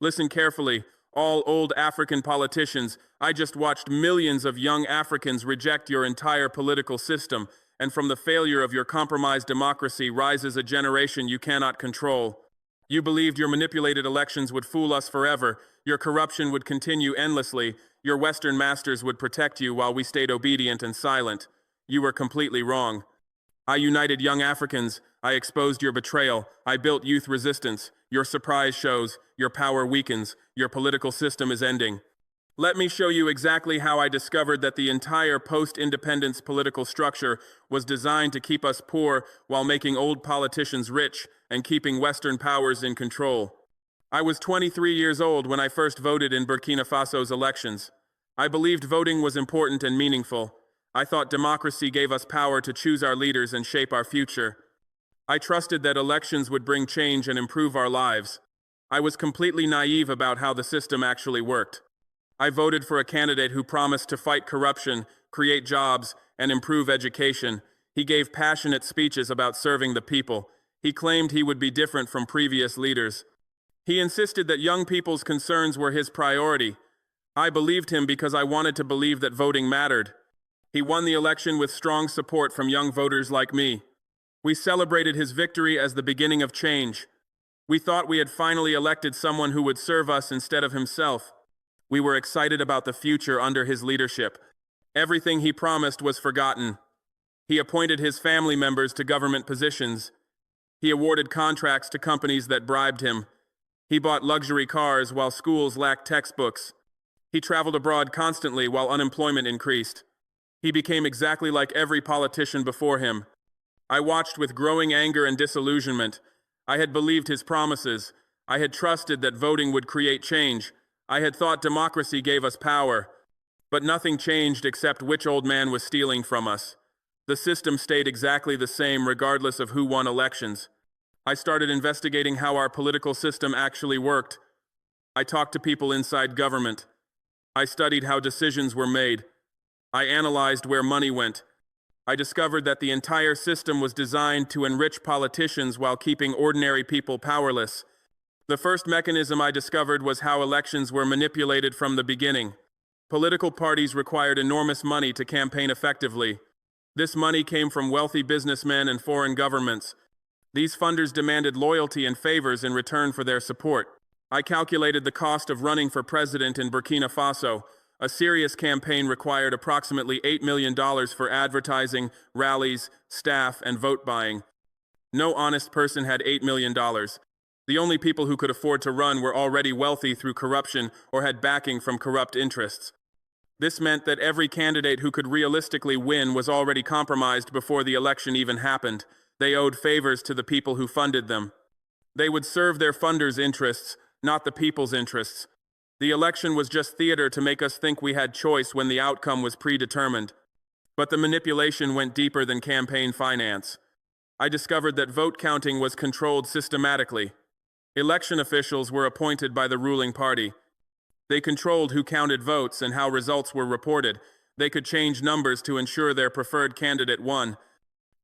Listen carefully, all old African politicians. I just watched millions of young Africans reject your entire political system, and from the failure of your compromised democracy rises a generation you cannot control. You believed your manipulated elections would fool us forever, your corruption would continue endlessly, your Western masters would protect you while we stayed obedient and silent. You were completely wrong. I united young Africans, I exposed your betrayal, I built youth resistance. Your surprise shows, your power weakens, your political system is ending. Let me show you exactly how I discovered that the entire post-independence political structure was designed to keep us poor while making old politicians rich and keeping Western powers in control. I was 23 years old when I first voted in Burkina Faso's elections. I believed voting was important and meaningful. I thought democracy gave us power to choose our leaders and shape our future. I trusted that elections would bring change and improve our lives. I was completely naive about how the system actually worked. I voted for a candidate who promised to fight corruption, create jobs, and improve education. He gave passionate speeches about serving the people. He claimed he would be different from previous leaders. He insisted that young people's concerns were his priority. I believed him because I wanted to believe that voting mattered. He won the election with strong support from young voters like me. We celebrated his victory as the beginning of change. We thought we had finally elected someone who would serve us instead of himself. We were excited about the future under his leadership. Everything he promised was forgotten. He appointed his family members to government positions. He awarded contracts to companies that bribed him. He bought luxury cars while schools lacked textbooks. He traveled abroad constantly while unemployment increased. He became exactly like every politician before him. I watched with growing anger and disillusionment. I had believed his promises. I had trusted that voting would create change. I had thought democracy gave us power. But nothing changed except which old man was stealing from us. The system stayed exactly the same regardless of who won elections. I started investigating how our political system actually worked. I talked to people inside government. I studied how decisions were made. I analyzed where money went. I discovered that the entire system was designed to enrich politicians while keeping ordinary people powerless. The first mechanism I discovered was how elections were manipulated from the beginning. Political parties required enormous money to campaign effectively. This money came from wealthy businessmen and foreign governments. These funders demanded loyalty and favors in return for their support. I calculated the cost of running for president in Burkina Faso. A serious campaign required approximately $8 million for advertising, rallies, staff, and vote buying. No honest person had $8 million. The only people who could afford to run were already wealthy through corruption or had backing from corrupt interests. This meant that every candidate who could realistically win was already compromised before the election even happened. They owed favors to the people who funded them. They would serve their funders' interests, not the people's interests. The election was just theater to make us think we had choice when the outcome was predetermined. But the manipulation went deeper than campaign finance. I discovered that vote counting was controlled systematically. Election officials were appointed by the ruling party. They controlled who counted votes and how results were reported. They could change numbers to ensure their preferred candidate won.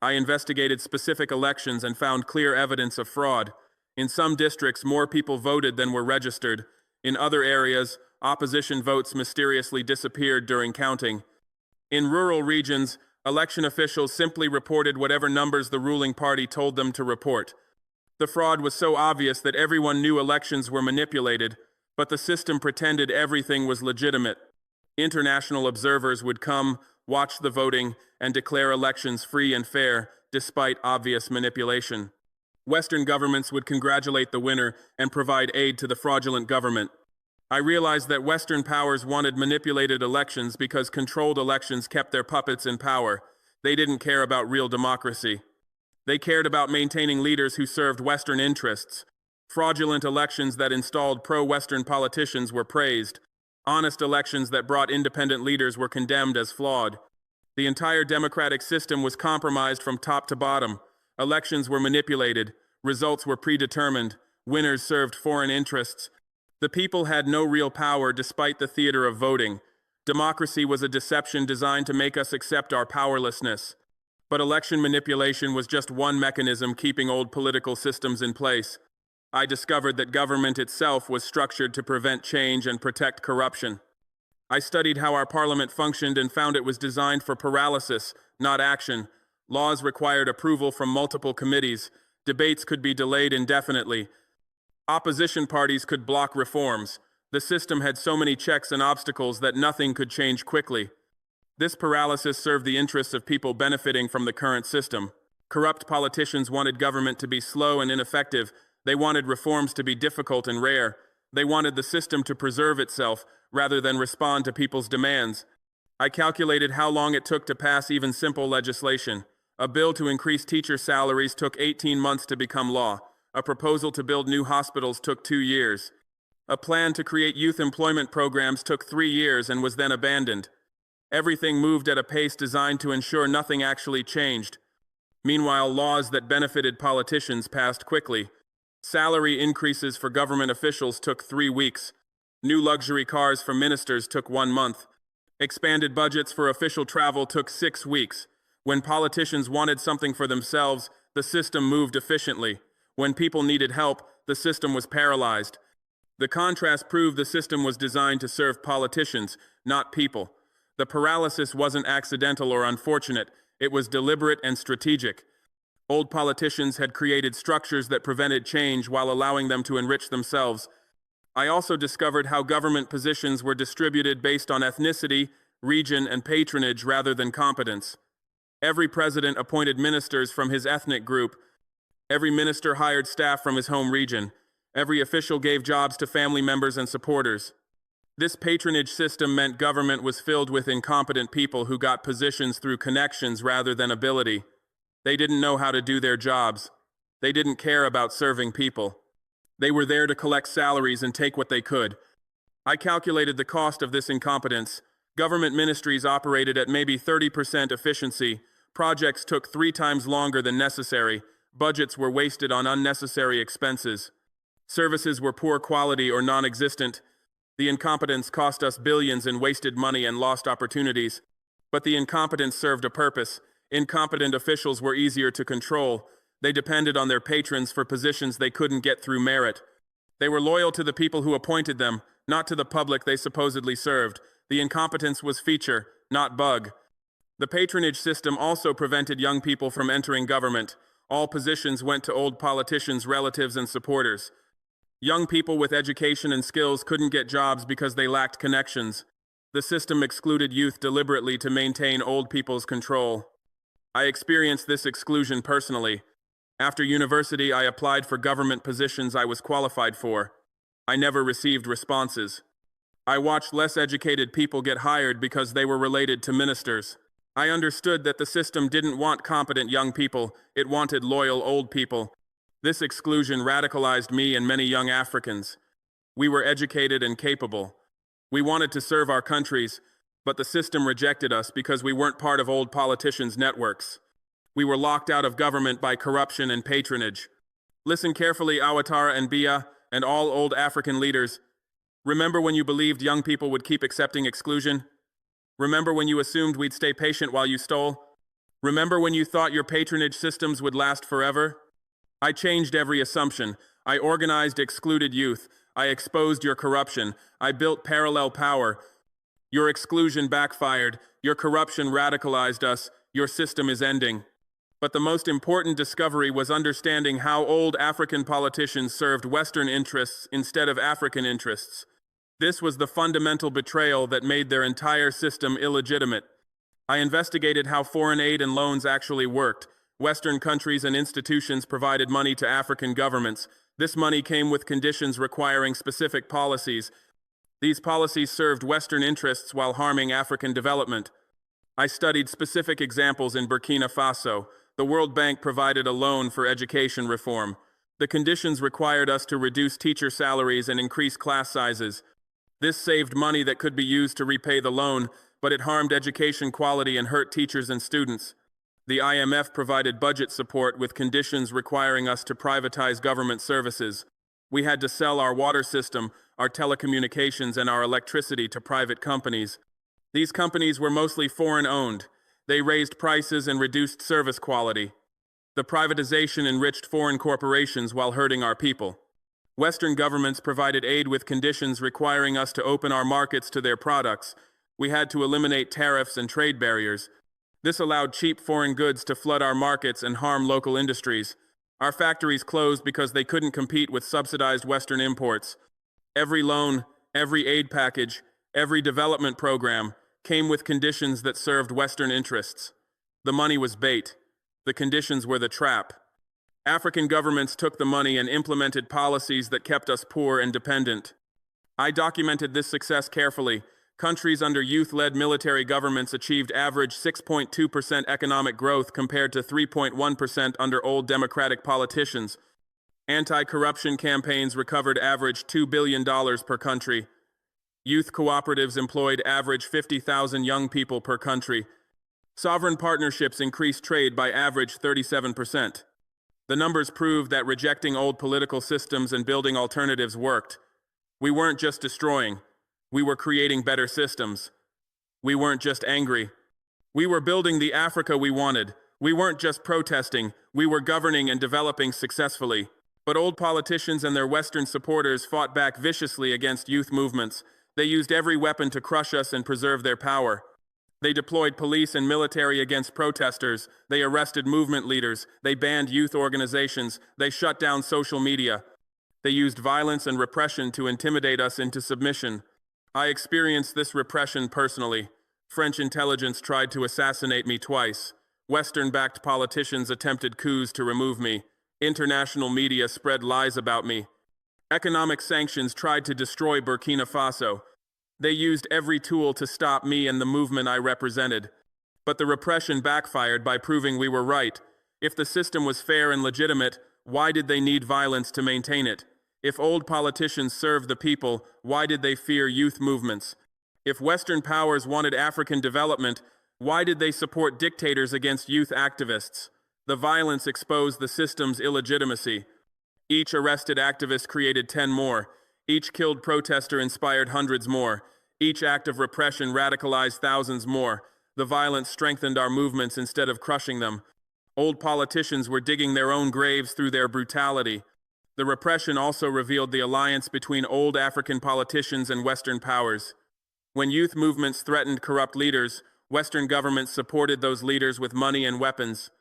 I investigated specific elections and found clear evidence of fraud. In some districts, more people voted than were registered. In other areas, opposition votes mysteriously disappeared during counting. In rural regions, election officials simply reported whatever numbers the ruling party told them to report. The fraud was so obvious that everyone knew elections were manipulated, but the system pretended everything was legitimate. International observers would come, watch the voting, and declare elections free and fair, despite obvious manipulation. Western governments would congratulate the winner and provide aid to the fraudulent government. I realized that Western powers wanted manipulated elections because controlled elections kept their puppets in power. They didn't care about real democracy. They cared about maintaining leaders who served Western interests. Fraudulent elections that installed pro-Western politicians were praised. Honest elections that brought independent leaders were condemned as flawed. The entire democratic system was compromised from top to bottom. Elections were manipulated. Results were predetermined. Winners served foreign interests. The people had no real power despite the theater of voting. Democracy was a deception designed to make us accept our powerlessness. But election manipulation was just one mechanism keeping old political systems in place. I discovered that government itself was structured to prevent change and protect corruption. I studied how our parliament functioned and found it was designed for paralysis, not action. Laws required approval from multiple committees. Debates could be delayed indefinitely. Opposition parties could block reforms. The system had so many checks and obstacles that nothing could change quickly. This paralysis served the interests of people benefiting from the current system. Corrupt politicians wanted government to be slow and ineffective. They wanted reforms to be difficult and rare. They wanted the system to preserve itself rather than respond to people's demands. I calculated how long it took to pass even simple legislation. A bill to increase teacher salaries took 18 months to become law. A proposal to build new hospitals took 2 years. A plan to create youth employment programs took 3 years and was then abandoned. Everything moved at a pace designed to ensure nothing actually changed. Meanwhile, laws that benefited politicians passed quickly. Salary increases for government officials took 3 weeks. New luxury cars for ministers took 1 month. Expanded budgets for official travel took 6 weeks. When politicians wanted something for themselves, the system moved efficiently. When people needed help, the system was paralyzed. The contrast proved the system was designed to serve politicians, not people. The paralysis wasn't accidental or unfortunate. It was deliberate and strategic. Old politicians had created structures that prevented change while allowing them to enrich themselves. I also discovered how government positions were distributed based on ethnicity, region, and patronage rather than competence. Every president appointed ministers from his ethnic group. Every minister hired staff from his home region. Every official gave jobs to family members and supporters. This patronage system meant government was filled with incompetent people who got positions through connections rather than ability. They didn't know how to do their jobs. They didn't care about serving people. They were there to collect salaries and take what they could. I calculated the cost of this incompetence. Government ministries operated at maybe 30% efficiency. Projects took 3 times longer than necessary. Budgets were wasted on unnecessary expenses. Services were poor quality or non-existent. The incompetence cost us billions in wasted money and lost opportunities. But the incompetence served a purpose. Incompetent officials were easier to control. They depended on their patrons for positions they couldn't get through merit. They were loyal to the people who appointed them, not to the public they supposedly served. The incompetence was feature, not bug. The patronage system also prevented young people from entering government. All positions went to old politicians, relatives, and supporters. Young people with education and skills couldn't get jobs because they lacked connections. The system excluded youth deliberately to maintain old people's control. I experienced this exclusion personally. After university, I applied for government positions I was qualified for. I never received responses. I watched less educated people get hired because they were related to ministers. I understood that the system didn't want competent young people, it wanted loyal old people. This exclusion radicalized me and many young Africans. We were educated and capable. We wanted to serve our countries, but the system rejected us because we weren't part of old politicians' networks. We were locked out of government by corruption and patronage. Listen carefully, Ouattara and Biya, and all old African leaders. Remember when you believed young people would keep accepting exclusion? Remember when you assumed we'd stay patient while you stole? Remember when you thought your patronage systems would last forever? I changed every assumption. I organized excluded youth. I exposed your corruption. I built parallel power. Your exclusion backfired. Your corruption radicalized us. Your system is ending. But the most important discovery was understanding how old African politicians served Western interests instead of African interests. This was the fundamental betrayal that made their entire system illegitimate. I investigated how foreign aid and loans actually worked. Western countries and institutions provided money to African governments. This money came with conditions requiring specific policies. These policies served Western interests while harming African development. I studied specific examples in Burkina Faso. The World Bank provided a loan for education reform. The conditions required us to reduce teacher salaries and increase class sizes. This saved money that could be used to repay the loan, but it harmed education quality and hurt teachers and students. The IMF provided budget support with conditions requiring us to privatize government services. We had to sell our water system, our telecommunications, and our electricity to private companies. These companies were mostly foreign-owned. They raised prices and reduced service quality. The privatization enriched foreign corporations while hurting our people. Western governments provided aid with conditions requiring us to open our markets to their products. We had to eliminate tariffs and trade barriers. This allowed cheap foreign goods to flood our markets and harm local industries. Our factories closed because they couldn't compete with subsidized Western imports. Every loan, every aid package, every development program came with conditions that served Western interests. The money was bait. The conditions were the trap. African governments took the money and implemented policies that kept us poor and dependent. I documented this success carefully. Countries under youth-led military governments achieved average 6.2% economic growth compared to 3.1% under old democratic politicians. Anti-corruption campaigns recovered average $2 billion per country. Youth cooperatives employed average 50,000 young people per country. Sovereign partnerships increased trade by average 37%. The numbers proved that rejecting old political systems and building alternatives worked. We weren't just destroying. We were creating better systems. We weren't just angry. We were building the Africa we wanted. We weren't just protesting. We were governing and developing successfully. But old politicians and their Western supporters fought back viciously against youth movements. They used every weapon to crush us and preserve their power. They deployed police and military against protesters. They arrested movement leaders. They banned youth organizations. They shut down social media. They used violence and repression to intimidate us into submission. I experienced this repression personally. French intelligence tried to assassinate me twice. Western-backed politicians attempted coups to remove me. International media spread lies about me. Economic sanctions tried to destroy Burkina Faso. They used every tool to stop me and the movement I represented. But the repression backfired by proving we were right. If the system was fair and legitimate, why did they need violence to maintain it? If old politicians served the people, why did they fear youth movements? If Western powers wanted African development, why did they support dictators against youth activists? The violence exposed the system's illegitimacy. Each arrested activist created 10 more. Each killed protester inspired hundreds more. Each act of repression radicalized thousands more. The violence strengthened our movements instead of crushing them. Old politicians were digging their own graves through their brutality. The repression also revealed the alliance between old African politicians and Western powers. When youth movements threatened corrupt leaders, Western governments supported those leaders with money and weapons.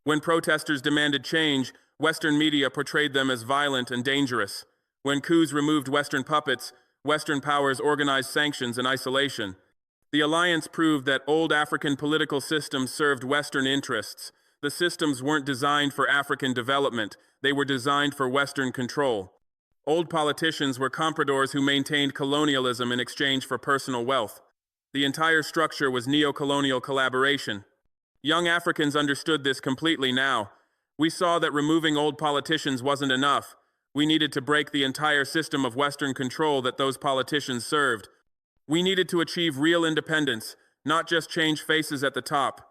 When protesters demanded change, Western media portrayed them as violent and dangerous. When coups removed Western puppets, Western powers organized sanctions and isolation. The alliance proved that old African political systems served Western interests. The systems weren't designed for African development. They were designed for Western control. Old politicians were compradors who maintained colonialism in exchange for personal wealth. The entire structure was neo-colonial collaboration. Young Africans understood this completely now. We saw that removing old politicians wasn't enough. We needed to break the entire system of Western control that those politicians served. We needed to achieve real independence, not just change faces at the top.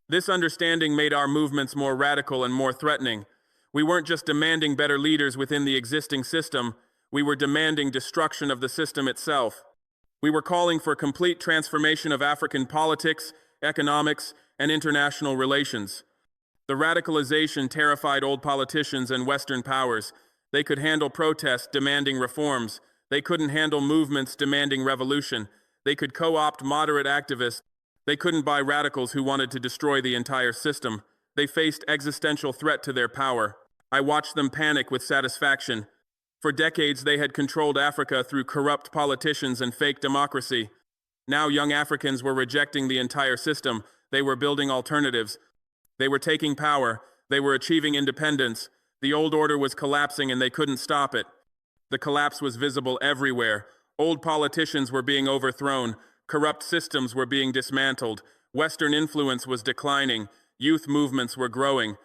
This understanding made our movements more radical and more threatening. We weren't just demanding better leaders within the existing system, we were demanding destruction of the system itself. We were calling for complete transformation of African politics, economics, and international relations. The radicalization terrified old politicians and Western powers. They could handle protests demanding reforms. They couldn't handle movements demanding revolution. They could co-opt moderate activists. They couldn't buy radicals who wanted to destroy the entire system. They faced existential threat to their power. I watched them panic with satisfaction. For decades, they had controlled Africa through corrupt politicians and fake democracy. Now young Africans were rejecting the entire system. They were building alternatives. They were taking power. They were achieving independence. The old order was collapsing and they couldn't stop it. The collapse was visible everywhere. Old politicians were being overthrown. Corrupt systems were being dismantled. Western influence was declining. Youth movements were growing.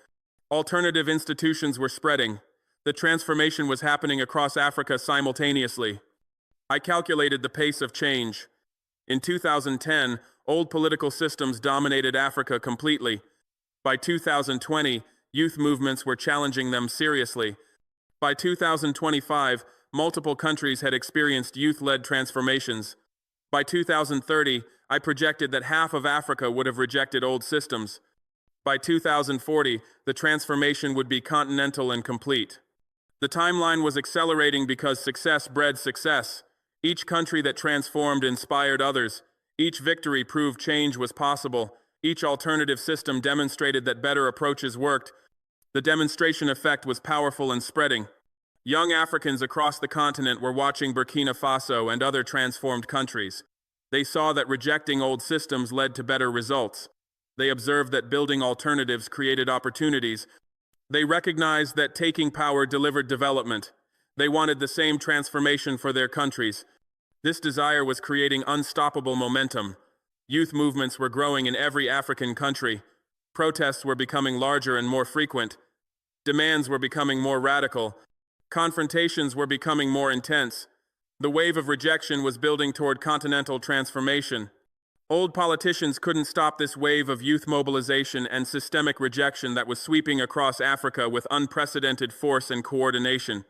Alternative institutions were spreading. The transformation was happening across Africa simultaneously. I calculated the pace of change. In 2010, old political systems dominated Africa completely. By 2020, youth movements were challenging them seriously. By 2025, multiple countries had experienced youth-led transformations. By 2030, I projected that half of Africa would have rejected old systems. By 2040, the transformation would be continental and complete. The timeline was accelerating because success bred success. Each country that transformed inspired others. Each victory proved change was possible. Each alternative system demonstrated that better approaches worked. The demonstration effect was powerful and spreading. Young Africans across the continent were watching Burkina Faso and other transformed countries. They saw that rejecting old systems led to better results. They observed that building alternatives created opportunities. They recognized that taking power delivered development. They wanted the same transformation for their countries. This desire was creating unstoppable momentum. Youth movements were growing in every African country. Protests were becoming larger and more frequent. Demands were becoming more radical. Confrontations were becoming more intense. The wave of rejection was building toward continental transformation. Old politicians couldn't stop this wave of youth mobilization and systemic rejection that was sweeping across Africa with unprecedented force and coordination.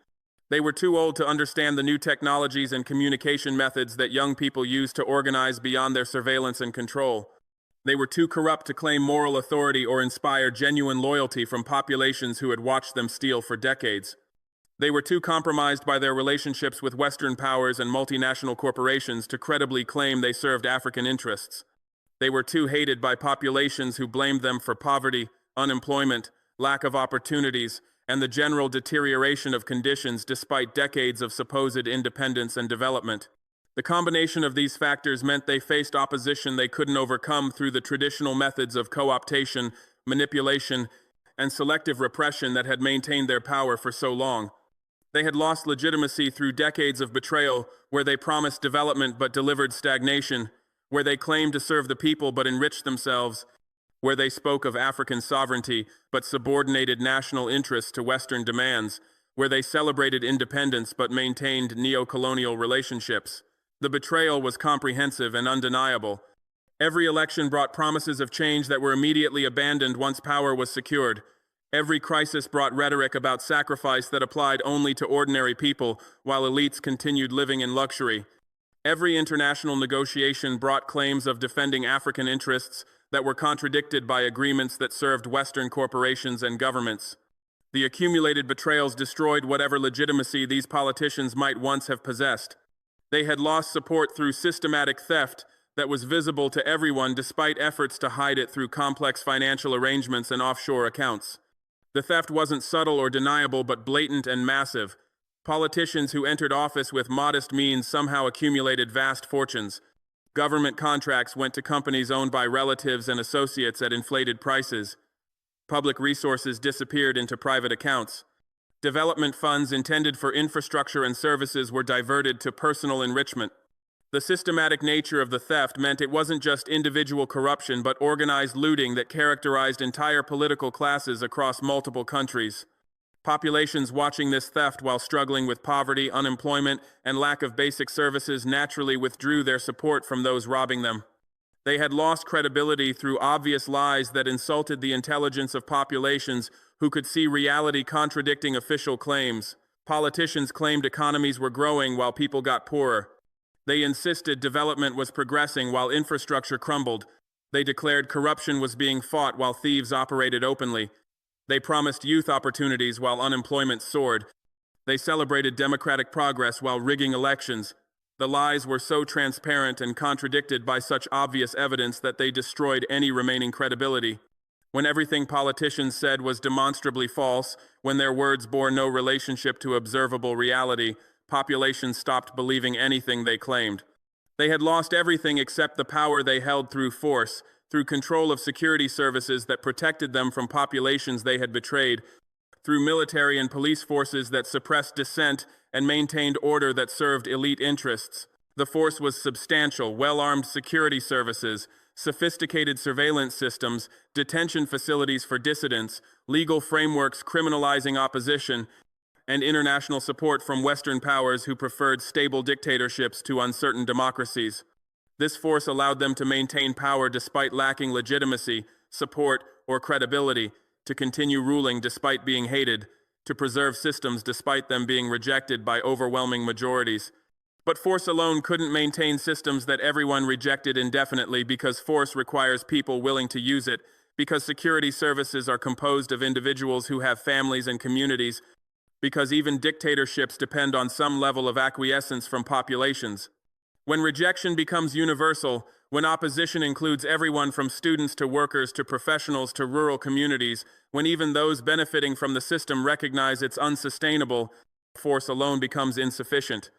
They were too old to understand the new technologies and communication methods that young people use to organize beyond their surveillance and control. They were too corrupt to claim moral authority or inspire genuine loyalty from populations who had watched them steal for decades. They were too compromised by their relationships with Western powers and multinational corporations to credibly claim they served African interests. They were too hated by populations who blamed them for poverty, unemployment, lack of opportunities, and the general deterioration of conditions despite decades of supposed independence and development. The combination of these factors meant they faced opposition they couldn't overcome through the traditional methods of co-optation, manipulation, and selective repression that had maintained their power for so long. They had lost legitimacy through decades of betrayal, where they promised development but delivered stagnation, where they claimed to serve the people but enriched themselves, where they spoke of African sovereignty but subordinated national interests to Western demands, where they celebrated independence but maintained neo-colonial relationships. The betrayal was comprehensive and undeniable. Every election brought promises of change that were immediately abandoned once power was secured. Every crisis brought rhetoric about sacrifice that applied only to ordinary people, while elites continued living in luxury. Every international negotiation brought claims of defending African interests that were contradicted by agreements that served Western corporations and governments. The accumulated betrayals destroyed whatever legitimacy these politicians might once have possessed. They had lost support through systematic theft that was visible to everyone despite efforts to hide it through complex financial arrangements and offshore accounts. The theft wasn't subtle or deniable, but blatant and massive. Politicians who entered office with modest means somehow accumulated vast fortunes. Government contracts went to companies owned by relatives and associates at inflated prices. Public resources disappeared into private accounts. Development funds intended for infrastructure and services were diverted to personal enrichment. The systematic nature of the theft meant it wasn't just individual corruption but organized looting that characterized entire political classes across multiple countries. Populations watching this theft while struggling with poverty, unemployment, and lack of basic services naturally withdrew their support from those robbing them. They had lost credibility through obvious lies that insulted the intelligence of populations who could see reality contradicting official claims. Politicians claimed economies were growing while people got poorer. They insisted development was progressing while infrastructure crumbled. They declared corruption was being fought while thieves operated openly. They promised youth opportunities while unemployment soared. They celebrated democratic progress while rigging elections. The lies were so transparent and contradicted by such obvious evidence that they destroyed any remaining credibility. When everything politicians said was demonstrably false, when their words bore no relationship to observable reality, populations stopped believing anything they claimed. They had lost everything except the power they held through force, through control of security services that protected them from populations they had betrayed, through military and police forces that suppressed dissent and maintained order that served elite interests. The force was substantial, well-armed security services, sophisticated surveillance systems, detention facilities for dissidents, legal frameworks criminalizing opposition, and international support from Western powers who preferred stable dictatorships to uncertain democracies. This force allowed them to maintain power despite lacking legitimacy, support, or credibility, to continue ruling despite being hated, to preserve systems despite them being rejected by overwhelming majorities. But force alone couldn't maintain systems that everyone rejected indefinitely, because force requires people willing to use it, because security services are composed of individuals who have families and communities, because even dictatorships depend on some level of acquiescence from populations. When rejection becomes universal, when opposition includes everyone from students to workers to professionals to rural communities, when even those benefiting from the system recognize it's unsustainable, force alone becomes insufficient.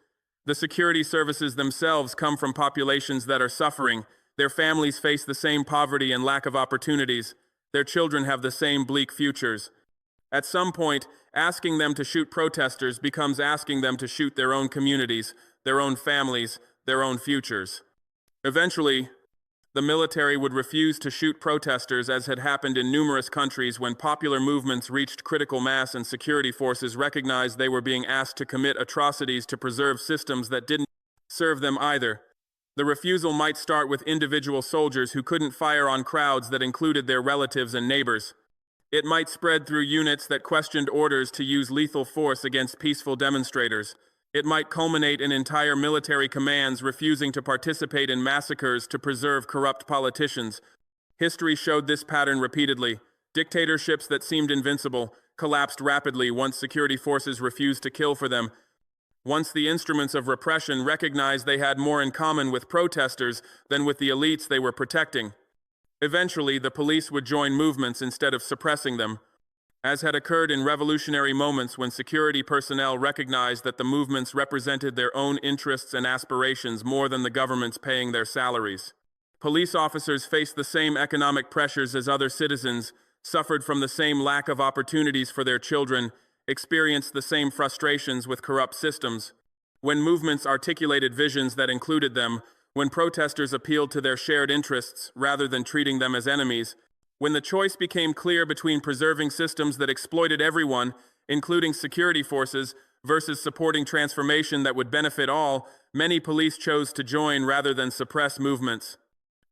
The security services themselves come from populations that are suffering. Their families face the same poverty and lack of opportunities. Their children have the same bleak futures. At some point, asking them to shoot protesters becomes asking them to shoot their own communities, their own families, their own futures. Eventually, the military would refuse to shoot protesters, as had happened in numerous countries when popular movements reached critical mass and security forces recognized they were being asked to commit atrocities to preserve systems that didn't serve them either. The refusal might start with individual soldiers who couldn't fire on crowds that included their relatives and neighbors. It might spread through units that questioned orders to use lethal force against peaceful demonstrators. It might culminate in entire military commands refusing to participate in massacres to preserve corrupt politicians. History showed this pattern repeatedly. Dictatorships that seemed invincible collapsed rapidly once security forces refused to kill for them. Once the instruments of repression recognized they had more in common with protesters than with the elites they were protecting. Eventually, the police would join movements instead of suppressing them, as had occurred in revolutionary moments when security personnel recognized that the movements represented their own interests and aspirations more than the government's paying their salaries. Police officers faced the same economic pressures as other citizens, suffered from the same lack of opportunities for their children, experienced the same frustrations with corrupt systems. When movements articulated visions that included them, when protesters appealed to their shared interests rather than treating them as enemies, when the choice became clear between preserving systems that exploited everyone, including security forces, versus supporting transformation that would benefit all, many police chose to join rather than suppress movements.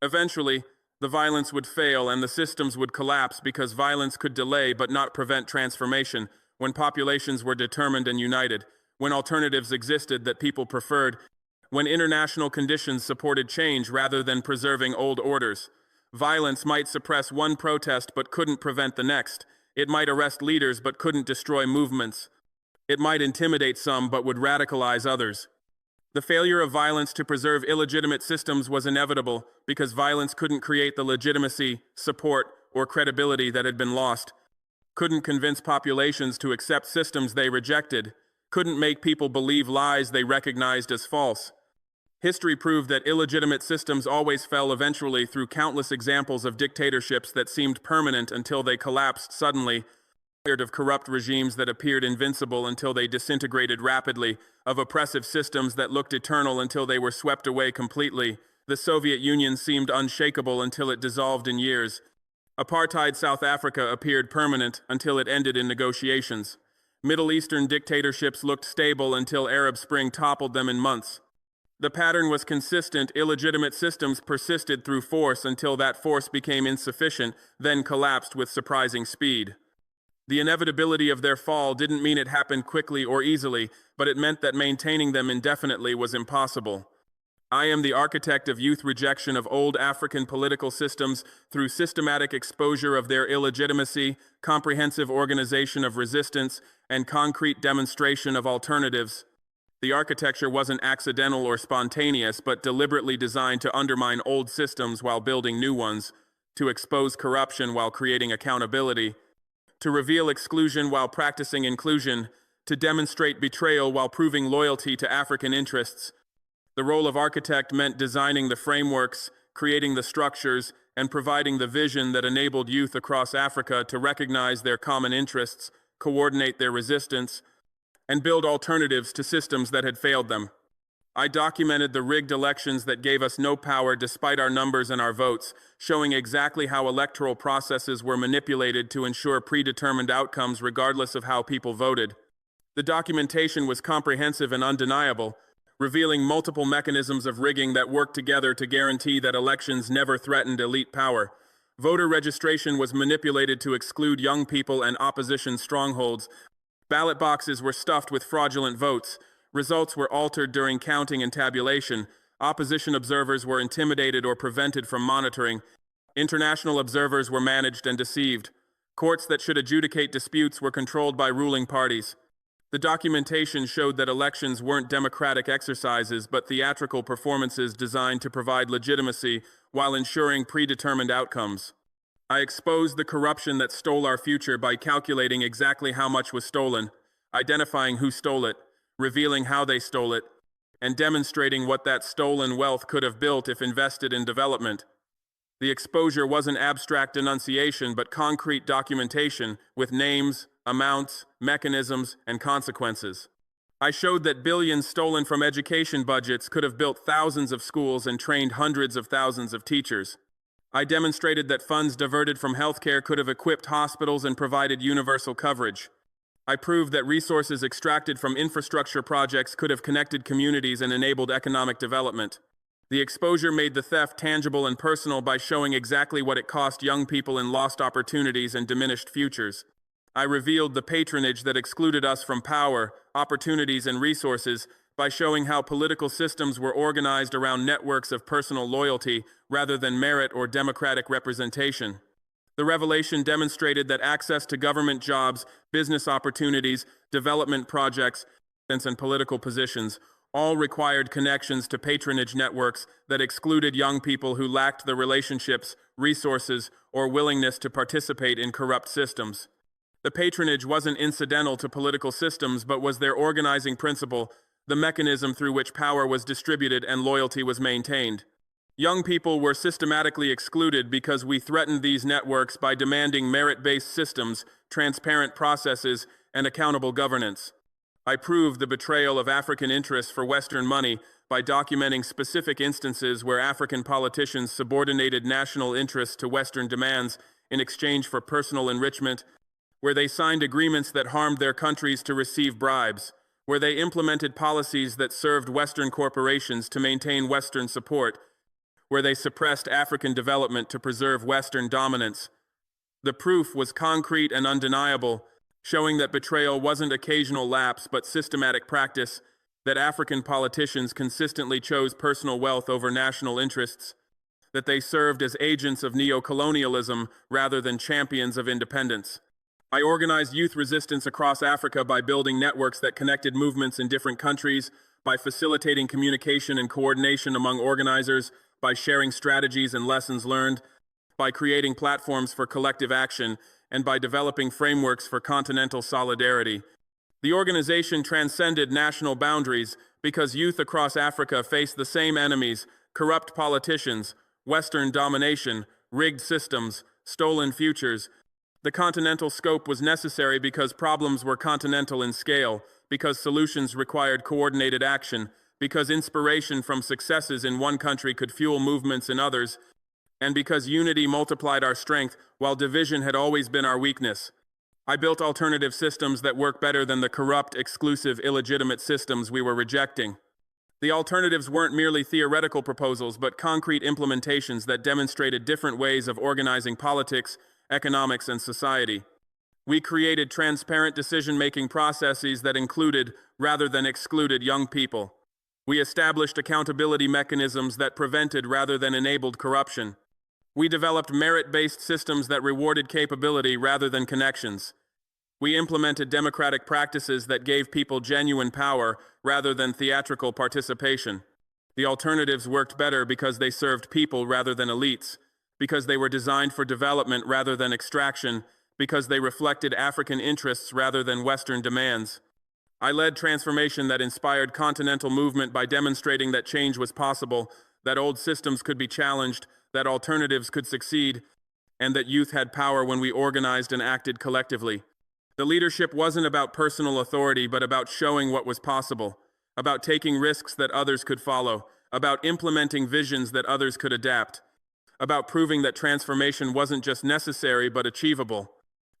Eventually, the violence would fail and the systems would collapse because violence could delay but not prevent transformation, when populations were determined and united, when alternatives existed that people preferred, when international conditions supported change rather than preserving old orders. Violence might suppress one protest but couldn't prevent the next. It might arrest leaders but couldn't destroy movements. It might intimidate some but would radicalize others. The failure of violence to preserve illegitimate systems was inevitable because violence couldn't create the legitimacy, support, or credibility that had been lost, couldn't convince populations to accept systems they rejected, couldn't make people believe lies they recognized as false. History proved that illegitimate systems always fell eventually through countless examples of dictatorships that seemed permanent until they collapsed suddenly, of corrupt regimes that appeared invincible until they disintegrated rapidly, of oppressive systems that looked eternal until they were swept away completely. The Soviet Union seemed unshakable until it dissolved in years. Apartheid South Africa appeared permanent until it ended in negotiations. Middle Eastern dictatorships looked stable until Arab Spring toppled them in months. The pattern was consistent. Illegitimate systems persisted through force until that force became insufficient, then collapsed with surprising speed. The inevitability of their fall didn't mean it happened quickly or easily, but it meant that maintaining them indefinitely was impossible. I am the architect of youth rejection of old African political systems through systematic exposure of their illegitimacy, comprehensive organization of resistance, and concrete demonstration of alternatives. The architecture wasn't accidental or spontaneous, but deliberately designed to undermine old systems while building new ones, to expose corruption while creating accountability, to reveal exclusion while practicing inclusion, to demonstrate betrayal while proving loyalty to African interests. The role of architect meant designing the frameworks, creating the structures, and providing the vision that enabled youth across Africa to recognize their common interests, coordinate their resistance, and build alternatives to systems that had failed them. I documented the rigged elections that gave us no power despite our numbers and our votes, showing exactly how electoral processes were manipulated to ensure predetermined outcomes regardless of how people voted. The documentation was comprehensive and undeniable, revealing multiple mechanisms of rigging that worked together to guarantee that elections never threatened elite power. Voter registration was manipulated to exclude young people and opposition strongholds. Ballot boxes were stuffed with fraudulent votes. Results were altered during counting and tabulation. Opposition observers were intimidated or prevented from monitoring. International observers were managed and deceived. Courts that should adjudicate disputes were controlled by ruling parties. The documentation showed that elections weren't democratic exercises but theatrical performances designed to provide legitimacy while ensuring predetermined outcomes. I exposed the corruption that stole our future by calculating exactly how much was stolen, identifying who stole it, revealing how they stole it, and demonstrating what that stolen wealth could have built if invested in development. The exposure wasn't abstract enunciation but concrete documentation with names, amounts, mechanisms, and consequences. I showed that billions stolen from education budgets could have built thousands of schools and trained hundreds of thousands of teachers. I demonstrated that funds diverted from healthcare could have equipped hospitals and provided universal coverage. I proved that resources extracted from infrastructure projects could have connected communities and enabled economic development. The exposure made the theft tangible and personal by showing exactly what it cost young people in lost opportunities and diminished futures. I revealed the patronage that excluded us from power, opportunities, and resources by showing how political systems were organized around networks of personal loyalty rather than merit or democratic representation. The revelation demonstrated that access to government jobs, business opportunities, development projects, and political positions all required connections to patronage networks that excluded young people who lacked the relationships, resources, or willingness to participate in corrupt systems. The patronage wasn't incidental to political systems but was their organizing principle, the mechanism through which power was distributed and loyalty was maintained. Young people were systematically excluded because we threatened these networks by demanding merit-based systems, transparent processes, and accountable governance. I proved the betrayal of African interests for Western money by documenting specific instances where African politicians subordinated national interests to Western demands in exchange for personal enrichment, where they signed agreements that harmed their countries to receive bribes, where they implemented policies that served Western corporations to maintain Western support, where they suppressed African development to preserve Western dominance. The proof was concrete and undeniable, showing that betrayal wasn't occasional lapse but systematic practice, that African politicians consistently chose personal wealth over national interests, that they served as agents of neocolonialism rather than champions of independence. I organized youth resistance across Africa by building networks that connected movements in different countries, by facilitating communication and coordination among organizers, by sharing strategies and lessons learned, by creating platforms for collective action, and by developing frameworks for continental solidarity. The organization transcended national boundaries because youth across Africa faced the same enemies: corrupt politicians, Western domination, rigged systems, stolen futures. The continental scope was necessary because problems were continental in scale, because solutions required coordinated action, because inspiration from successes in one country could fuel movements in others, and because unity multiplied our strength while division had always been our weakness. I built alternative systems that work better than the corrupt, exclusive, illegitimate systems we were rejecting. The alternatives weren't merely theoretical proposals, but concrete implementations that demonstrated different ways of organizing politics, economics, and society. We created transparent decision-making processes that included, rather than excluded, young people. We established accountability mechanisms that prevented rather than enabled corruption. We developed merit-based systems that rewarded capability rather than connections. We implemented democratic practices that gave people genuine power rather than theatrical participation. The alternatives worked better because they served people rather than elites, because they were designed for development rather than extraction, because they reflected African interests rather than Western demands. I led transformation that inspired continental movement by demonstrating that change was possible, that old systems could be challenged, that alternatives could succeed, and that youth had power when we organized and acted collectively. The leadership wasn't about personal authority, but about showing what was possible, about taking risks that others could follow, about implementing visions that others could adapt, about proving that transformation wasn't just necessary but achievable.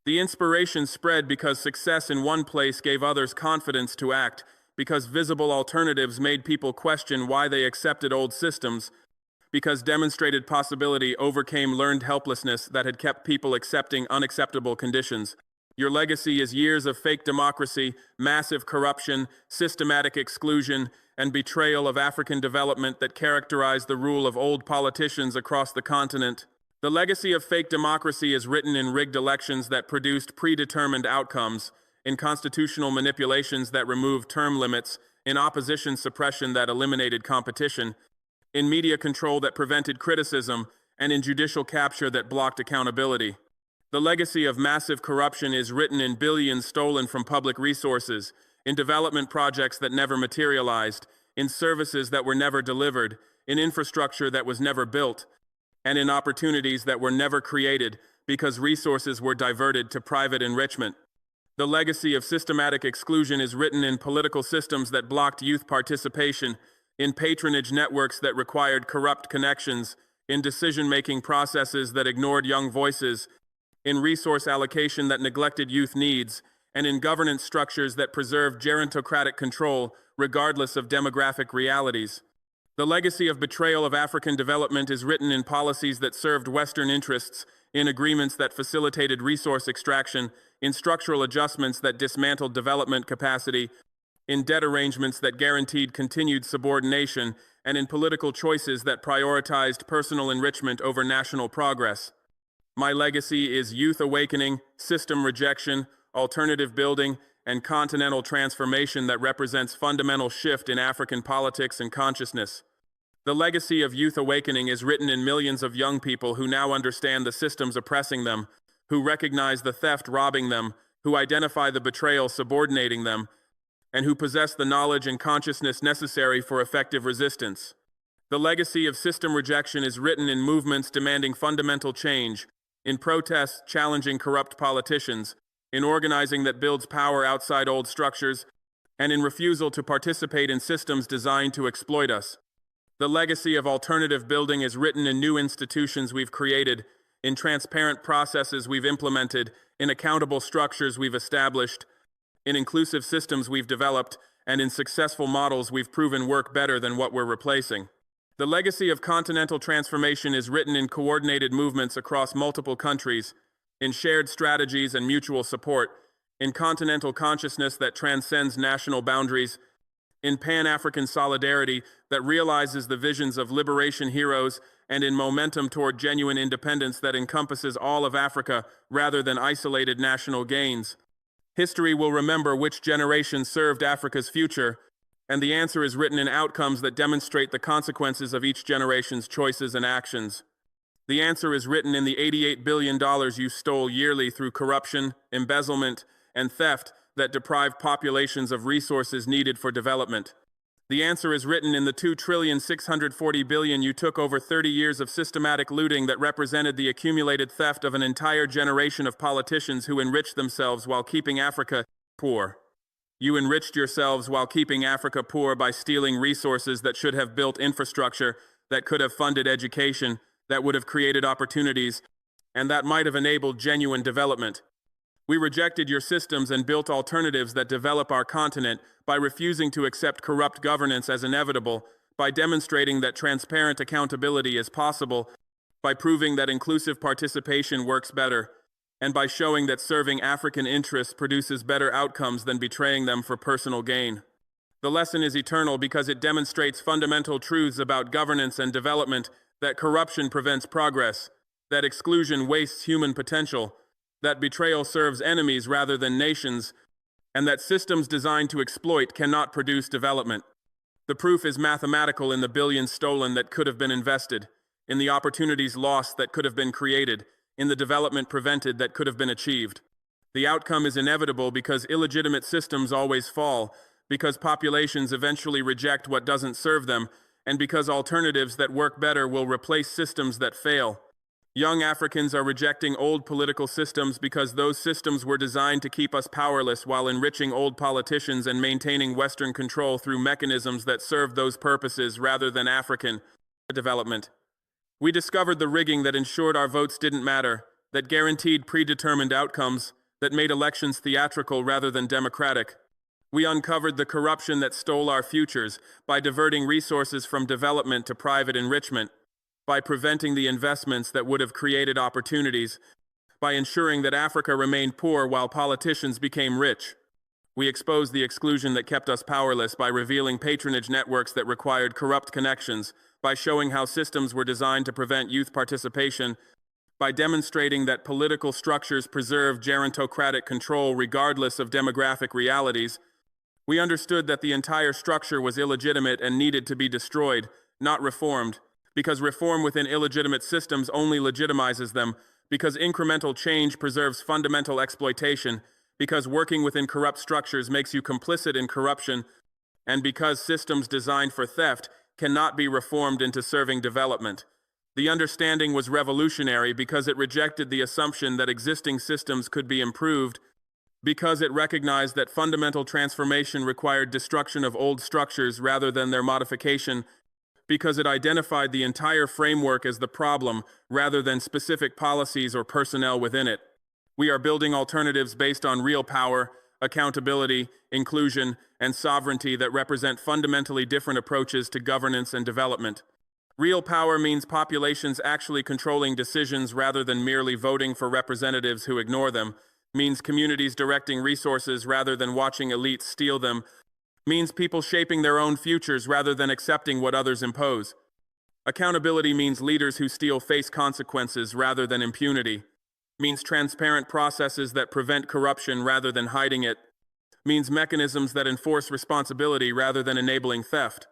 The inspiration spread because success in one place gave others confidence to act, because visible alternatives made people question why they accepted old systems, because demonstrated possibility overcame learned helplessness that had kept people accepting unacceptable conditions. Your legacy is years of fake democracy, massive corruption, systematic exclusion, and betrayal of African development that characterized the rule of old politicians across the continent. The legacy of fake democracy is written in rigged elections that produced predetermined outcomes, in constitutional manipulations that removed term limits, in opposition suppression that eliminated competition, in media control that prevented criticism, and in judicial capture that blocked accountability. The legacy of massive corruption is written in billions stolen from public resources, in development projects that never materialized, in services that were never delivered, in infrastructure that was never built, and in opportunities that were never created because resources were diverted to private enrichment. The legacy of systematic exclusion is written in political systems that blocked youth participation, in patronage networks that required corrupt connections, in decision-making processes that ignored young voices, in resource allocation that neglected youth needs, and in governance structures that preserved gerontocratic control regardless of demographic realities. The legacy of betrayal of African development is written in policies that served Western interests, in agreements that facilitated resource extraction, in structural adjustments that dismantled development capacity, in debt arrangements that guaranteed continued subordination, and in political choices that prioritized personal enrichment over national progress. My legacy is youth awakening, system rejection, alternative building, and continental transformation that represents fundamental shift in African politics and consciousness. The legacy of youth awakening is written in millions of young people who now understand the systems oppressing them, who recognize the theft robbing them, who identify the betrayal subordinating them, and who possess the knowledge and consciousness necessary for effective resistance. The legacy of system rejection is written in movements demanding fundamental change, in protests challenging corrupt politicians, in organizing that builds power outside old structures, and in refusal to participate in systems designed to exploit us. The legacy of alternative building is written in new institutions we've created, in transparent processes we've implemented, in accountable structures we've established, in inclusive systems we've developed, and in successful models we've proven work better than what we're replacing. The legacy of continental transformation is written in coordinated movements across multiple countries, in shared strategies and mutual support, in continental consciousness that transcends national boundaries, in Pan-African solidarity that realizes the visions of liberation heroes, and in momentum toward genuine independence that encompasses all of Africa rather than isolated national gains. History will remember which generation served Africa's future, and the answer is written in outcomes that demonstrate the consequences of each generation's choices and actions. The answer is written in the $88 billion you stole yearly through corruption, embezzlement, and theft that deprive populations of resources needed for development. The answer is written in the $2,640 billion you took over 30 years of systematic looting that represented the accumulated theft of an entire generation of politicians who enriched themselves while keeping Africa poor. You enriched yourselves while keeping Africa poor by stealing resources that should have built infrastructure, that could have funded education, that would have created opportunities, and that might have enabled genuine development. We rejected your systems and built alternatives that develop our continent by refusing to accept corrupt governance as inevitable, by demonstrating that transparent accountability is possible, by proving that inclusive participation works better, and by showing that serving African interests produces better outcomes than betraying them for personal gain. The lesson is eternal because it demonstrates fundamental truths about governance and development, that corruption prevents progress, that exclusion wastes human potential, that betrayal serves enemies rather than nations, and that systems designed to exploit cannot produce development. The proof is mathematical in the billions stolen that could have been invested, in the opportunities lost that could have been created, in the development prevented that could have been achieved. The outcome is inevitable because illegitimate systems always fall, because populations eventually reject what doesn't serve them, and because alternatives that work better will replace systems that fail. Young Africans are rejecting old political systems because those systems were designed to keep us powerless while enriching old politicians and maintaining Western control through mechanisms that serve those purposes rather than African development. We discovered the rigging that ensured our votes didn't matter, that guaranteed predetermined outcomes, that made elections theatrical rather than democratic. We uncovered the corruption that stole our futures by diverting resources from development to private enrichment, by preventing the investments that would have created opportunities, by ensuring that Africa remained poor while politicians became rich. We exposed the exclusion that kept us powerless by revealing patronage networks that required corrupt connections, by showing how systems were designed to prevent youth participation, by demonstrating that political structures preserve gerontocratic control regardless of demographic realities. We understood that the entire structure was illegitimate and needed to be destroyed, not reformed, because reform within illegitimate systems only legitimizes them, because incremental change preserves fundamental exploitation, because working within corrupt structures makes you complicit in corruption, and because systems designed for theft cannot be reformed into serving development. The understanding was revolutionary because it rejected the assumption that existing systems could be improved, because it recognized that fundamental transformation required destruction of old structures rather than their modification, because it identified the entire framework as the problem rather than specific policies or personnel within it. We are building alternatives based on real power, accountability, inclusion, and sovereignty that represent fundamentally different approaches to governance and development. Real power means populations actually controlling decisions rather than merely voting for representatives who ignore them, means communities directing resources rather than watching elites steal them, means people shaping their own futures rather than accepting what others impose. Accountability means leaders who steal face consequences rather than impunity, means transparent processes that prevent corruption rather than hiding it, means mechanisms that enforce responsibility rather than enabling theft.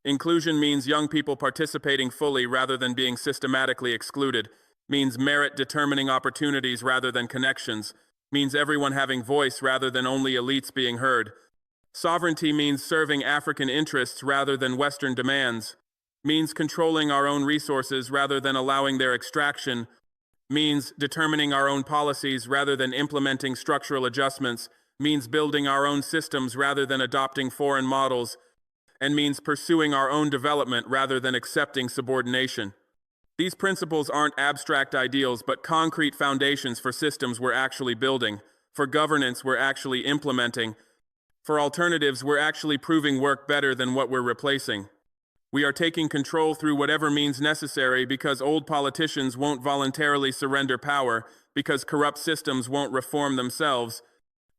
Inclusion means young people participating fully rather than being systematically excluded, means merit determining opportunities rather than connections, means everyone having voice rather than only elites being heard. Sovereignty means serving African interests rather than Western demands, means controlling our own resources rather than allowing their extraction, means determining our own policies rather than implementing structural adjustments, means building our own systems rather than adopting foreign models, and means pursuing our own development rather than accepting subordination. These principles aren't abstract ideals, but concrete foundations for systems we're actually building, for governance we're actually implementing, for alternatives we're actually proving work better than what we're replacing. We are taking control through whatever means necessary because old politicians won't voluntarily surrender power, because corrupt systems won't reform themselves,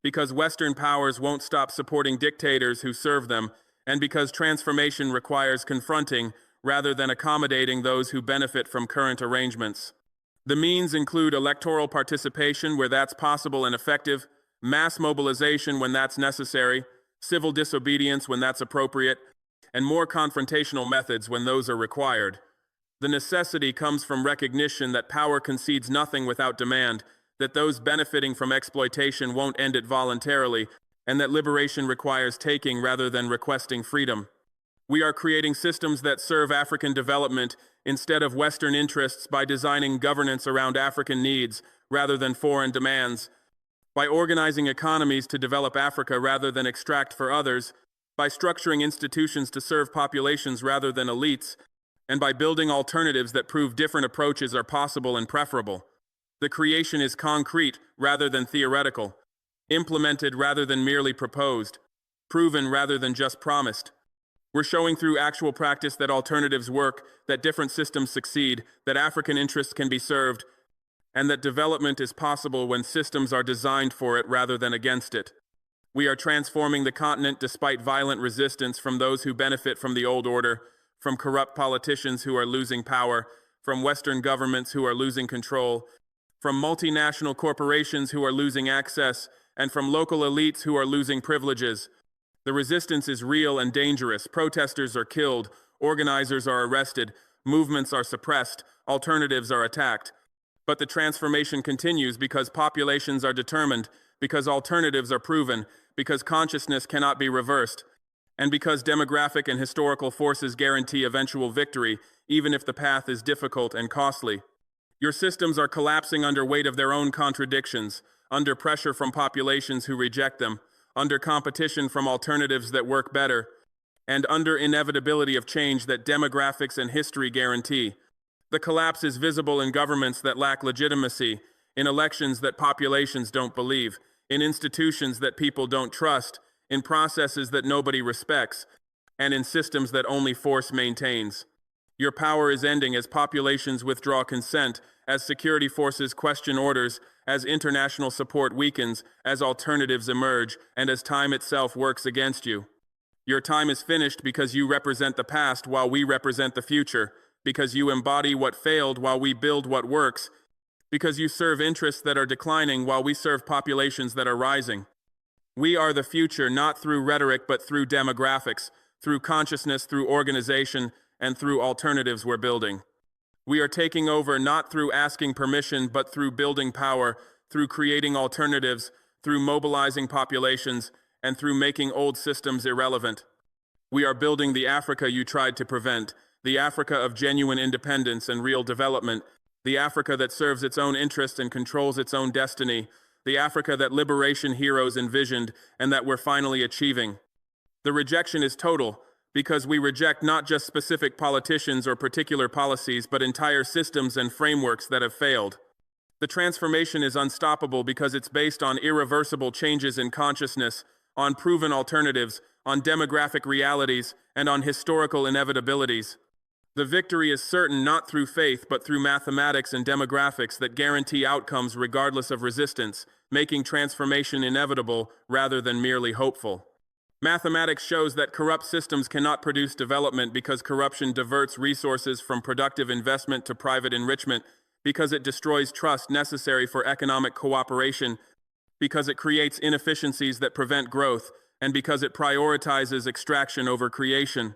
because Western powers won't stop supporting dictators who serve them, and because transformation requires confronting rather than accommodating those who benefit from current arrangements. The means include electoral participation where that's possible and effective, mass mobilization when that's necessary, civil disobedience when that's appropriate, and more confrontational methods when those are required. The necessity comes from recognition that power concedes nothing without demand, that those benefiting from exploitation won't end it voluntarily, and that liberation requires taking rather than requesting freedom. We are creating systems that serve African development instead of Western interests by designing governance around African needs rather than foreign demands, by organizing economies to develop Africa rather than extract for others, by structuring institutions to serve populations rather than elites, and by building alternatives that prove different approaches are possible and preferable. The creation is concrete rather than theoretical, implemented rather than merely proposed, proven rather than just promised. We're showing through actual practice that alternatives work, that different systems succeed, that African interests can be served, and that development is possible when systems are designed for it rather than against it. We are transforming the continent despite violent resistance from those who benefit from the old order, from corrupt politicians who are losing power, from Western governments who are losing control, from multinational corporations who are losing access, and from local elites who are losing privileges. The resistance is real and dangerous. Protesters are killed, organizers are arrested, movements are suppressed, alternatives are attacked. But the transformation continues because populations are determined, because alternatives are proven, because consciousness cannot be reversed, and because demographic and historical forces guarantee eventual victory, even if the path is difficult and costly. Your systems are collapsing under weight of their own contradictions, under pressure from populations who reject them, under competition from alternatives that work better, and under inevitability of change that demographics and history guarantee. The collapse is visible in governments that lack legitimacy, in elections that populations don't believe, in institutions that people don't trust, in processes that nobody respects, and in systems that only force maintains. Your power is ending as populations withdraw consent, as security forces question orders, as international support weakens, as alternatives emerge, and as time itself works against you. Your time is finished because you represent the past while we represent the future, because you embody what failed while we build what works, because you serve interests that are declining while we serve populations that are rising. We are the future, not through rhetoric, but through demographics, through consciousness, through organization, and through alternatives we're building. We are taking over not through asking permission, but through building power, through creating alternatives, through mobilizing populations, and through making old systems irrelevant. We are building the Africa you tried to prevent, the Africa of genuine independence and real development, the Africa that serves its own interests and controls its own destiny, the Africa that liberation heroes envisioned and that we're finally achieving. The rejection is total, because we reject not just specific politicians or particular policies, but entire systems and frameworks that have failed. The transformation is unstoppable because it's based on irreversible changes in consciousness, on proven alternatives, on demographic realities, and on historical inevitabilities. The victory is certain not through faith but through mathematics and demographics that guarantee outcomes regardless of resistance, making transformation inevitable rather than merely hopeful. Mathematics shows that corrupt systems cannot produce development because corruption diverts resources from productive investment to private enrichment, because it destroys trust necessary for economic cooperation, because it creates inefficiencies that prevent growth, and because it prioritizes extraction over creation.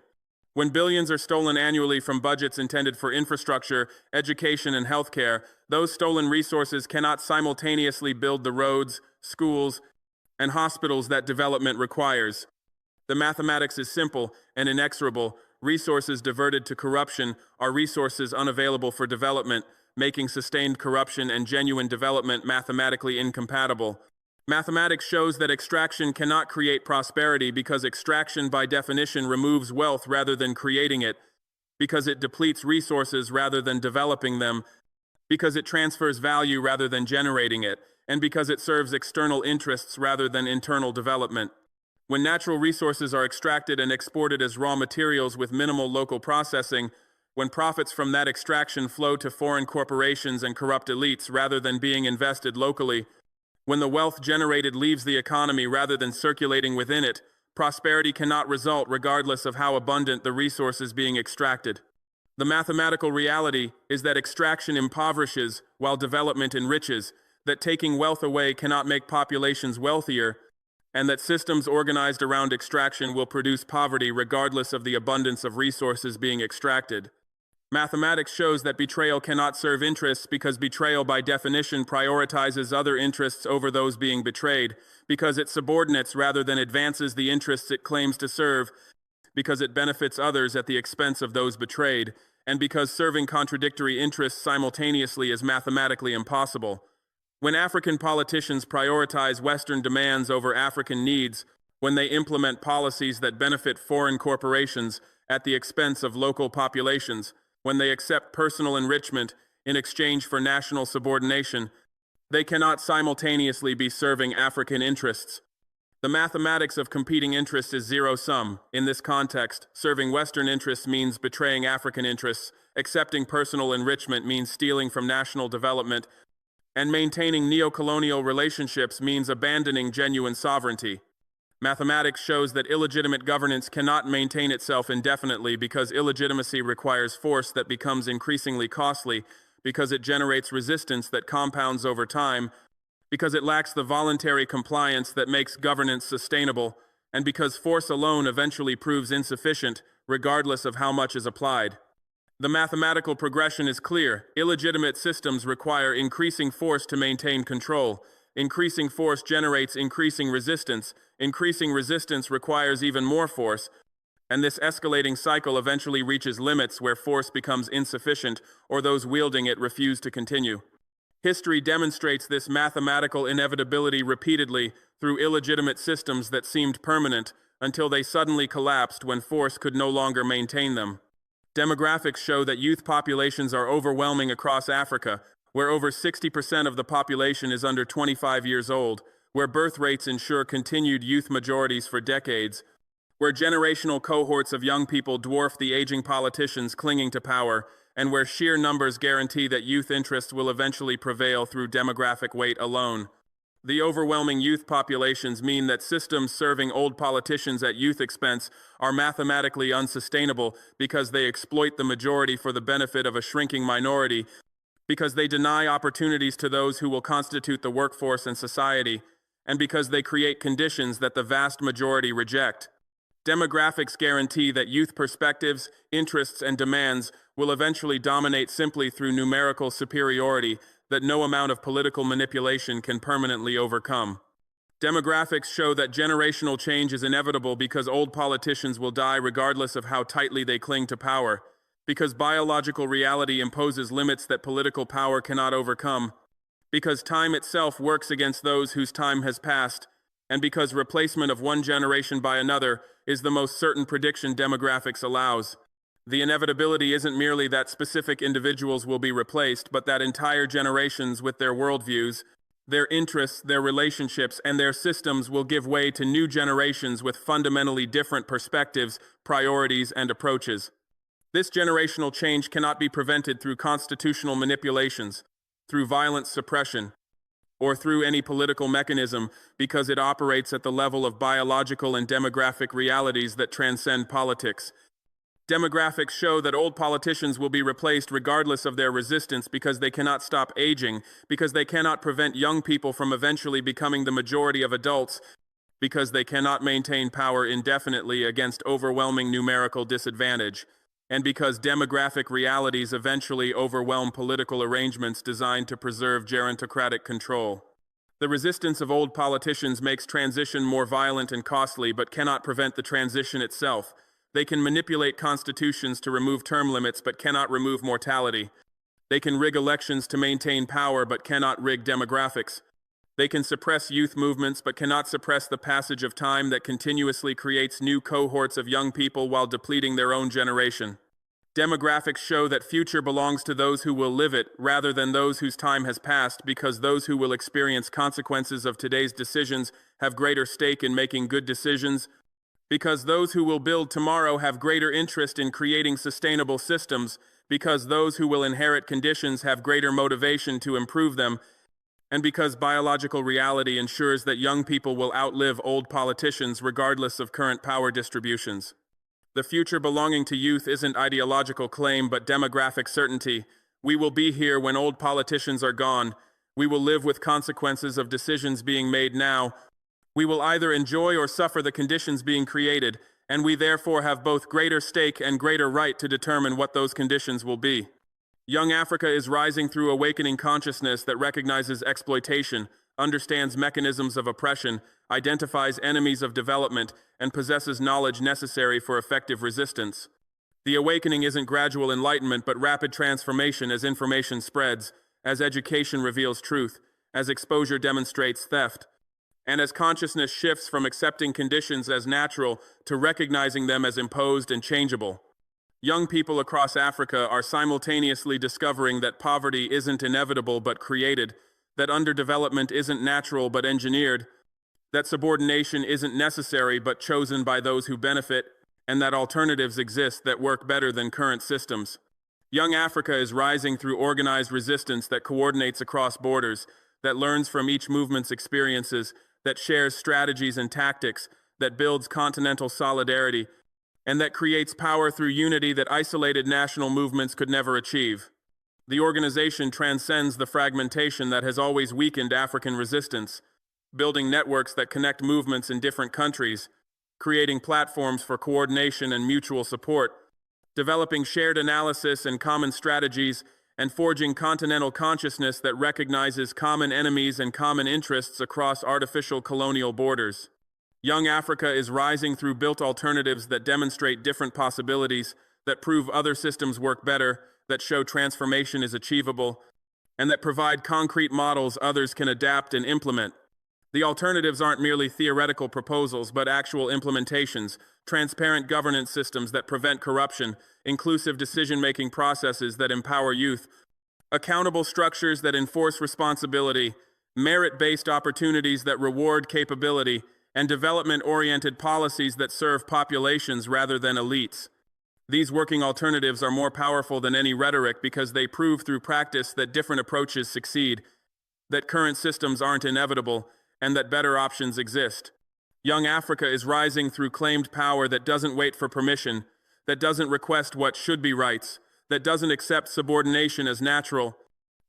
When billions are stolen annually from budgets intended for infrastructure, education, and healthcare, those stolen resources cannot simultaneously build the roads, schools, and hospitals that development requires. The mathematics is simple and inexorable. Resources diverted to corruption are resources unavailable for development, making sustained corruption and genuine development mathematically incompatible. Mathematics shows that extraction cannot create prosperity because extraction by definition removes wealth rather than creating it, because it depletes resources rather than developing them, because it transfers value rather than generating it, and because it serves external interests rather than internal development. When natural resources are extracted and exported as raw materials with minimal local processing, when profits from that extraction flow to foreign corporations and corrupt elites rather than being invested locally, when the wealth generated leaves the economy rather than circulating within it, prosperity cannot result regardless of how abundant the resources being extracted. The mathematical reality is that extraction impoverishes while development enriches, that taking wealth away cannot make populations wealthier, and that systems organized around extraction will produce poverty regardless of the abundance of resources being extracted. Mathematics shows that betrayal cannot serve interests because betrayal by definition prioritizes other interests over those being betrayed, because it subordinates rather than advances the interests it claims to serve, because it benefits others at the expense of those betrayed, and because serving contradictory interests simultaneously is mathematically impossible. When African politicians prioritize Western demands over African needs, when they implement policies that benefit foreign corporations at the expense of local populations, when they accept personal enrichment in exchange for national subordination, they cannot simultaneously be serving African interests. The mathematics of competing interests is zero-sum. In this context, serving Western interests means betraying African interests, accepting personal enrichment means stealing from national development, and maintaining neo-colonial relationships means abandoning genuine sovereignty. Mathematics shows that illegitimate governance cannot maintain itself indefinitely because illegitimacy requires force that becomes increasingly costly, because it generates resistance that compounds over time, because it lacks the voluntary compliance that makes governance sustainable, and because force alone eventually proves insufficient, regardless of how much is applied. The mathematical progression is clear. Illegitimate systems require increasing force to maintain control. Increasing force generates increasing resistance. Increasing resistance requires even more force, and this escalating cycle eventually reaches limits where force becomes insufficient or those wielding it refuse to continue. History demonstrates this mathematical inevitability repeatedly through illegitimate systems that seemed permanent until they suddenly collapsed when force could no longer maintain them. Demographics show that youth populations are overwhelming across Africa, where over 60% of the population is under 25 years old, where birth rates ensure continued youth majorities for decades, where generational cohorts of young people dwarf the aging politicians clinging to power, and where sheer numbers guarantee that youth interests will eventually prevail through demographic weight alone. The overwhelming youth populations mean that systems serving old politicians at youth expense are mathematically unsustainable because they exploit the majority for the benefit of a shrinking minority, because they deny opportunities to those who will constitute the workforce and society, and because they create conditions that the vast majority reject. Demographics guarantee that youth perspectives, interests, and demands will eventually dominate simply through numerical superiority that no amount of political manipulation can permanently overcome. Demographics show that generational change is inevitable because old politicians will die regardless of how tightly they cling to power, because biological reality imposes limits that political power cannot overcome, because time itself works against those whose time has passed, and because replacement of one generation by another is the most certain prediction demographics allows. The inevitability isn't merely that specific individuals will be replaced, but that entire generations with their worldviews, their interests, their relationships, and their systems will give way to new generations with fundamentally different perspectives, priorities, and approaches. This generational change cannot be prevented through constitutional manipulations, through violent suppression, or through any political mechanism because it operates at the level of biological and demographic realities that transcend politics. Demographics show that old politicians will be replaced regardless of their resistance because they cannot stop aging, because they cannot prevent young people from eventually becoming the majority of adults, because they cannot maintain power indefinitely against overwhelming numerical disadvantage, and because demographic realities eventually overwhelm political arrangements designed to preserve gerontocratic control. The resistance of old politicians makes transition more violent and costly, but cannot prevent the transition itself. They can manipulate constitutions to remove term limits, but cannot remove mortality. They can rig elections to maintain power, but cannot rig demographics. They can suppress youth movements, but cannot suppress the passage of time that continuously creates new cohorts of young people while depleting their own generation. Demographics show that future belongs to those who will live it, rather than those whose time has passed, because those who will experience consequences of today's decisions have greater stake in making good decisions, because those who will build tomorrow have greater interest in creating sustainable systems, because those who will inherit conditions have greater motivation to improve them, and because biological reality ensures that young people will outlive old politicians regardless of current power distributions. The future belonging to youth isn't ideological claim but demographic certainty. We will be here when old politicians are gone. We will live with consequences of decisions being made now. We will either enjoy or suffer the conditions being created, and we therefore have both greater stake and greater right to determine what those conditions will be. Young Africa is rising through awakening consciousness that recognizes exploitation, understands mechanisms of oppression, identifies enemies of development, and possesses knowledge necessary for effective resistance. The awakening isn't gradual enlightenment but rapid transformation as information spreads, as education reveals truth, as exposure demonstrates theft, and as consciousness shifts from accepting conditions as natural to recognizing them as imposed and changeable. Young people across Africa are simultaneously discovering that poverty isn't inevitable but created, that underdevelopment isn't natural but engineered, that subordination isn't necessary but chosen by those who benefit, and that alternatives exist that work better than current systems. Young Africa is rising through organized resistance that coordinates across borders, that learns from each movement's experiences, that shares strategies and tactics, that builds continental solidarity, and that creates power through unity that isolated national movements could never achieve. The organization transcends the fragmentation that has always weakened African resistance, building networks that connect movements in different countries, creating platforms for coordination and mutual support, developing shared analysis and common strategies, and forging continental consciousness that recognizes common enemies and common interests across artificial colonial borders. Young Africa is rising through built alternatives that demonstrate different possibilities, that prove other systems work better, that show transformation is achievable, and that provide concrete models others can adapt and implement. The alternatives aren't merely theoretical proposals, but actual implementations, transparent governance systems that prevent corruption, inclusive decision-making processes that empower youth, accountable structures that enforce responsibility, merit-based opportunities that reward capability, and development-oriented policies that serve populations rather than elites. These working alternatives are more powerful than any rhetoric because they prove through practice that different approaches succeed, that current systems aren't inevitable, and that better options exist. Young Africa is rising through claimed power that doesn't wait for permission, that doesn't request what should be rights, that doesn't accept subordination as natural,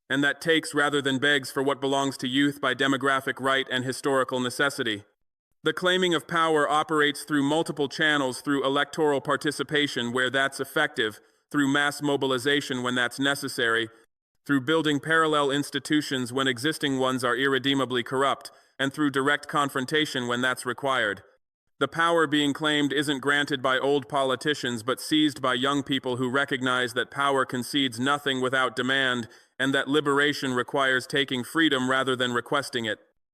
and that takes rather than begs for what belongs to youth by demographic right and historical necessity. The claiming of power operates through multiple channels, through electoral participation where that's effective, through mass mobilization when that's necessary, through building parallel institutions when existing ones are irredeemably corrupt, and through direct confrontation when that's required. The power being claimed isn't granted by old politicians but seized by young people who recognize that power concedes nothing without demand and that liberation requires taking freedom rather than requesting it.